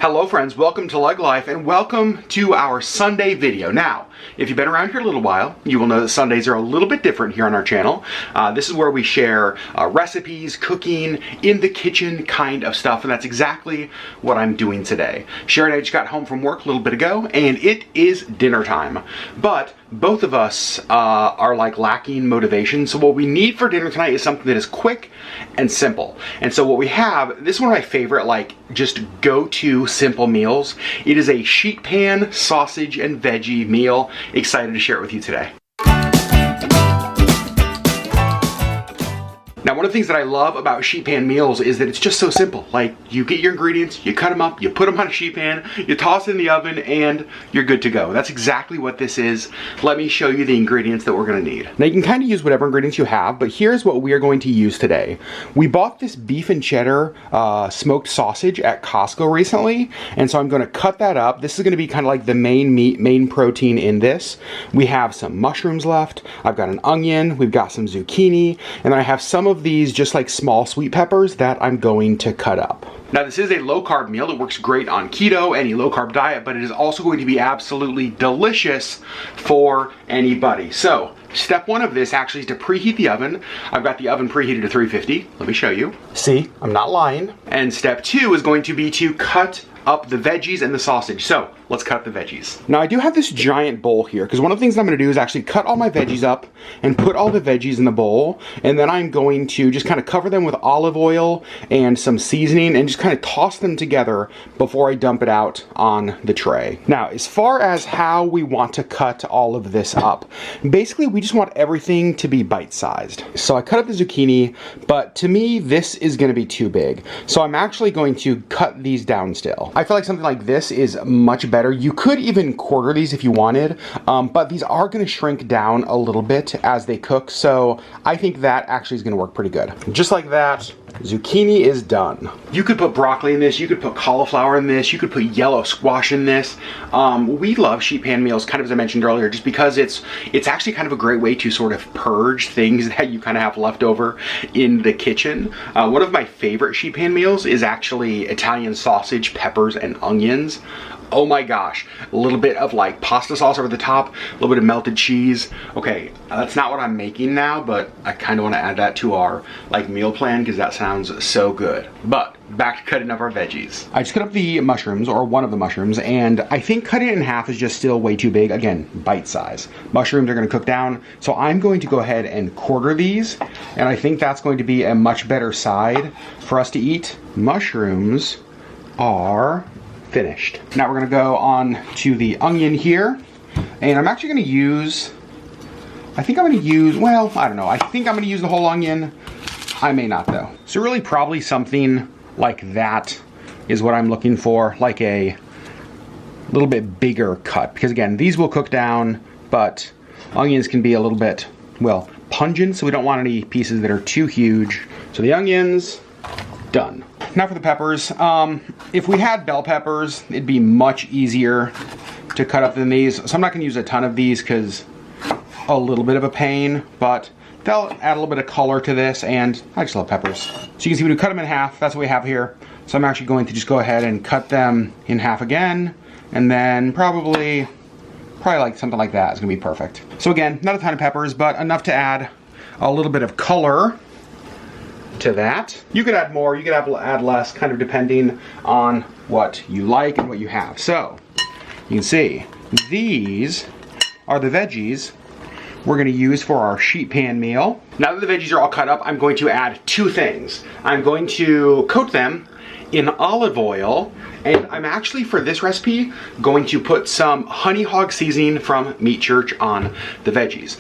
Hello friends, welcome to LeggLife and welcome to our Sunday video. Now, if you've been around here a little while, you will know that Sundays are a little bit different here on our channel. This is where we share recipes, cooking, in the kitchen kind of stuff, and that's exactly what I'm doing today. Sherri and I just got home from work a little bit ago, and it is dinner time. But both of us are like lacking motivation, so what we need for dinner tonight is something that is quick and simple. And so what we have, this is one of my favorite like just go-to simple meals. It is a sheet pan sausage and veggie meal. Excited to share it with you today. Now, one of the things that I love about sheet pan meals is that it's just so simple. Like, you get your ingredients, you cut them up, you put them on a sheet pan, you toss it in the oven, and you're good to go. That's exactly what this is. Let me show you the ingredients that we're gonna need. Now, you can kind of use whatever ingredients you have, but here's what we are going to use today. We bought this beef and cheddar smoked sausage at Costco recently, and so I'm gonna cut that up. This is gonna be kind of like the main meat, main protein in this. We have some mushrooms left. I've got an onion, we've got some zucchini, and then I have some of these just like small sweet peppers that I'm going to cut up. Now, this is a low-carb meal. It works great on keto, any low-carb diet, but it is also going to be absolutely delicious for anybody. So, step one of this actually is to preheat the oven. I've got the oven preheated to 350. Let me show you. See, I'm not lying. And step two is going to be to cut up the veggies and the sausage. So, let's cut the veggies. Now, I do have this giant bowl here because one of the things I'm going to do is actually cut all my veggies up and put all the veggies in the bowl, and then I'm going to just kind of cover them with olive oil and some seasoning and just kind of toss them together before I dump it out on the tray. Now, as far as how we want to cut all of this up, basically we just want everything to be bite-sized. So I cut up the zucchini, but to me this is going to be too big. So I'm actually going to cut these down still. I feel like something like this is much better. You could even quarter these if you wanted, but these are going to shrink down a little bit as they cook, so I think that actually is going to work pretty good. Just like that, zucchini is done. You could put broccoli in this, you could put cauliflower in this, you could put yellow squash in this. We love sheet pan meals, kind of as I mentioned earlier, just because it's actually kind of a great way to sort of purge things that you kind of have left over in the kitchen. One of my favorite sheet pan meals is actually Italian sausage, peppers, and onions. Oh my gosh, a little bit of like pasta sauce over the top, a little bit of melted cheese. Okay, that's not what I'm making now, but I kind of want to add that to our like meal plan because that sounds so good. But back to cutting up our veggies. I just cut up the mushrooms, or one of the mushrooms, and I think cutting it in half is just still way too big. Again, bite size. Mushrooms are going to cook down, so I'm going to go ahead and quarter these, and I think that's going to be a much better side for us to eat. Mushrooms are finished. Now we're gonna go on to the onion here, and I'm actually gonna use, I think I'm gonna use the whole onion. I may not though. So really probably something like that is what I'm looking for, like a little bit bigger cut, because again, these will cook down, but onions can be a little bit, well, pungent, so we don't want any pieces that are too huge. So the onions, done. Now for the peppers. If we had bell peppers, it'd be much easier to cut up than these. So I'm not going to use a ton of these because a little bit of a pain, but they'll add a little bit of color to this, and I just love peppers. So you can see we cut them in half. That's what we have here. So I'm actually going to just go ahead and cut them in half again, and then probably like something like that is going to be perfect. So again, not a ton of peppers, but enough to add a little bit of color to that. You could add more, you could add less, kind of depending on what you like and what you have. So you can see these are the veggies we're going to use for our sheet pan meal. Now that the veggies are all cut up, I'm going to add two things. I'm going to coat them in olive oil, and I'm actually, for this recipe, going to put some honey hog seasoning from Meat Church on the veggies.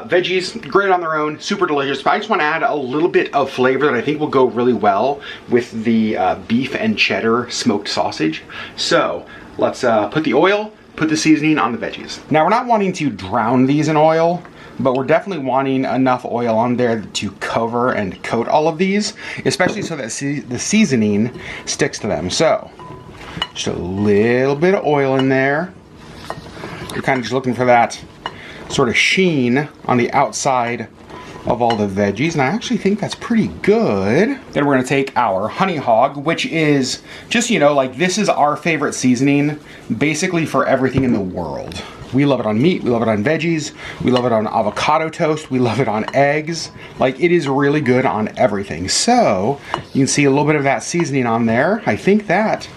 Veggies, great on their own, super delicious, but I just want to add a little bit of flavor that I think will go really well with the beef and cheddar smoked sausage. So let's put the oil, put the seasoning on the veggies. Now, we're not wanting to drown these in oil, but we're definitely wanting enough oil on there to cover and coat all of these, especially so that the seasoning sticks to them. So just a little bit of oil in there. You're kind of just looking for that sort of sheen on the outside of all the veggies, and I actually think that's pretty good. Then we're gonna take our honey hog, which is just, you know, like this is our favorite seasoning basically for everything in the world. We love it on meat, we love it on veggies, we love it on avocado toast, we love it on eggs. Like, it is really good on everything. So you can see a little bit of that seasoning on there. I think that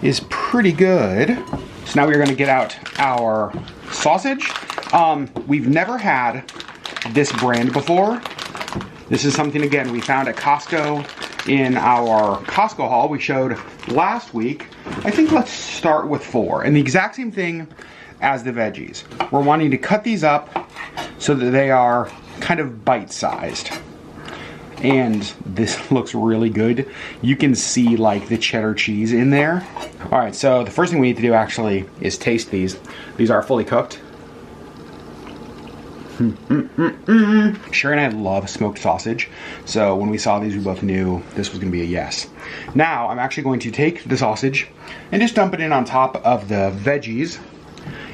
is pretty good. So now we're gonna get out our sausage. We've never had this brand before. This is something, again, we found at Costco in our Costco haul we showed last week. I think let's start with 4. And the exact same thing as the veggies. We're wanting to cut these up so that they are kind of bite-sized. And this looks really good. You can see like the cheddar cheese in there. All right, so the first thing we need to do actually is taste these. These are fully cooked. Sherri and I love smoked sausage, so when we saw these we both knew this was gonna be a yes. Now I'm actually going to take the sausage and just dump it in on top of the veggies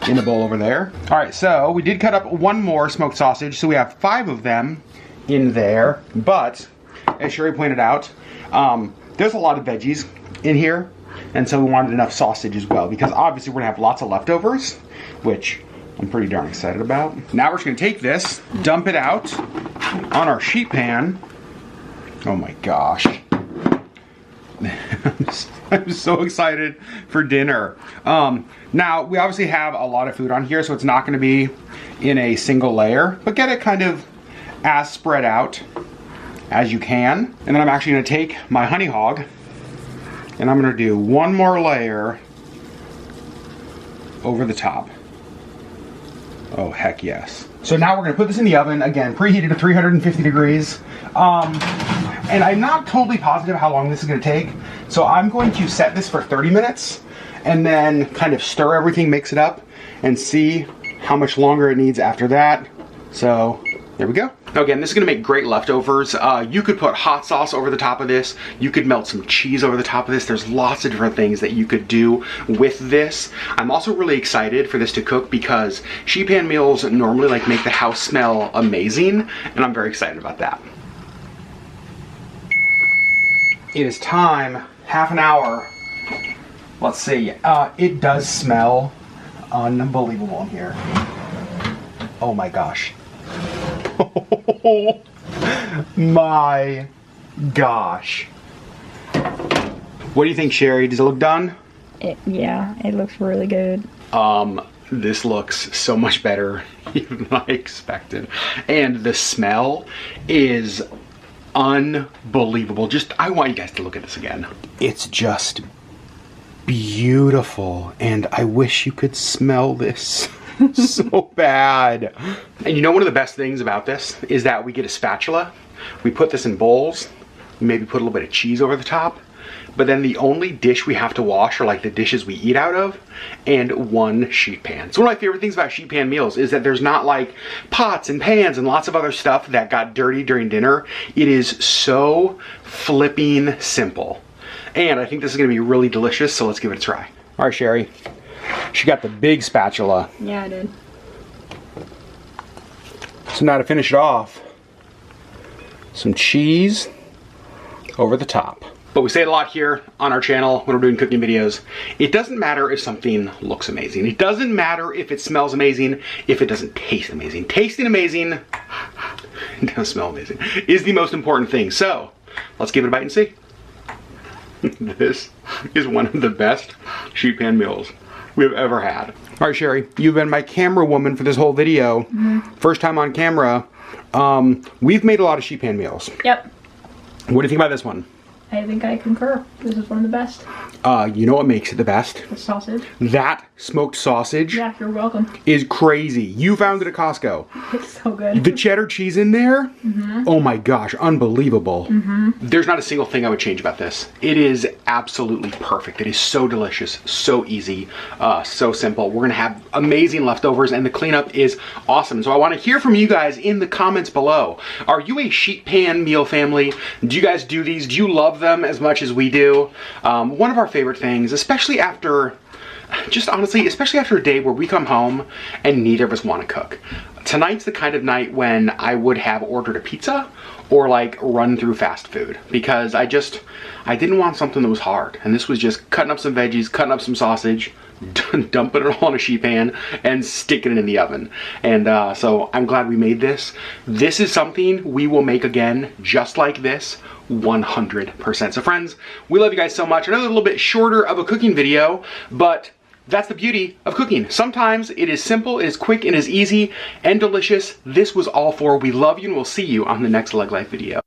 in the bowl over there. All right, so we did cut up 1 more smoked sausage, so we have 5 of them in there, but as Sherri pointed out, there's a lot of veggies in here, and so we wanted enough sausage as well, because obviously we're gonna have lots of leftovers, which I'm pretty darn excited about. Now we're just gonna take this, dump it out on our sheet pan. Oh my gosh. I'm so excited for dinner. Now, we obviously have a lot of food on here, so it's not gonna be in a single layer, but get it kind of as spread out as you can. And then I'm actually gonna take my honey hog and I'm gonna do 1 more layer over the top. Oh, heck yes. So now we're gonna put this in the oven, again, preheated to 350 degrees. And I'm not totally positive how long this is gonna take, so I'm going to set this for 30 minutes and then kind of stir everything, mix it up, and see how much longer it needs after that. So there we go. Now again, this is gonna make great leftovers. You could put hot sauce over the top of this. You could melt some cheese over the top of this. There's lots of different things that you could do with this. I'm also really excited for this to cook because sheet pan meals normally like make the house smell amazing, and I'm very excited about that. It is time, half an hour. Let's see, it does smell unbelievable in here. Oh my gosh. Oh my gosh. What do you think, Sherri? Does it look done? Yeah, it looks really good. This looks so much better than I expected. And the smell is unbelievable. I want you guys to look at this again. It's just beautiful, and I wish you could smell this so bad. And you know, one of the best things about this is that we get a spatula. We put this in bowls, we maybe put a little bit of cheese over the top, but then the only dish we have to wash are like the dishes we eat out of, and 1 sheet pan. So one of my favorite things about sheet pan meals is that there's not like pots and pans and lots of other stuff that got dirty during dinner. It is so flipping simple. And I think this is gonna be really delicious, so let's give it a try. All right, Sherri. She got the big spatula. Yeah, I did. So now to finish it off, some cheese over the top. But we say it a lot here on our channel when we're doing cooking videos. It doesn't matter if something looks amazing. It doesn't matter if it smells amazing, if it doesn't taste amazing. Tasting amazing, it doesn't smell amazing, is the most important thing. So let's give it a bite and see. This is one of the best sheet pan meals we've ever had. All right, Sherri, you've been my camera woman for this whole video. First time on camera. We've made a lot of sheet pan meals. Yep. What do you think about this one? I think I concur. This is one of the best. You know what makes it the best? The sausage. That smoked sausage. Yeah, you're welcome. Is crazy. You found it at Costco. It's so good. The cheddar cheese in there? Oh my gosh, unbelievable. There's not a single thing I would change about this. It is absolutely perfect. It is so delicious, so easy, so simple. We're gonna have amazing leftovers, and the cleanup is awesome. So I wanna hear from you guys in the comments below. Are you a sheet pan meal family? Do you guys do these? Do you love them as much as we do? One of our favorite things, especially after, just honestly, especially after a day where we come home and neither of us want to cook. tonight's the kind of night when I would have ordered a pizza or like run through fast food, because I didn't want something that was hard. And this was just cutting up some veggies, cutting up some sausage, dumping it all in a sheet pan and sticking it in the oven. And so I'm glad we made this. This is something we will make again just like this, 100%. So friends, we love you guys so much. I know it's a little bit shorter of a cooking video, but that's the beauty of cooking. Sometimes it is simple, it is quick, it is easy and delicious. This was all for. We love you, and we'll see you on the next LeggLife video.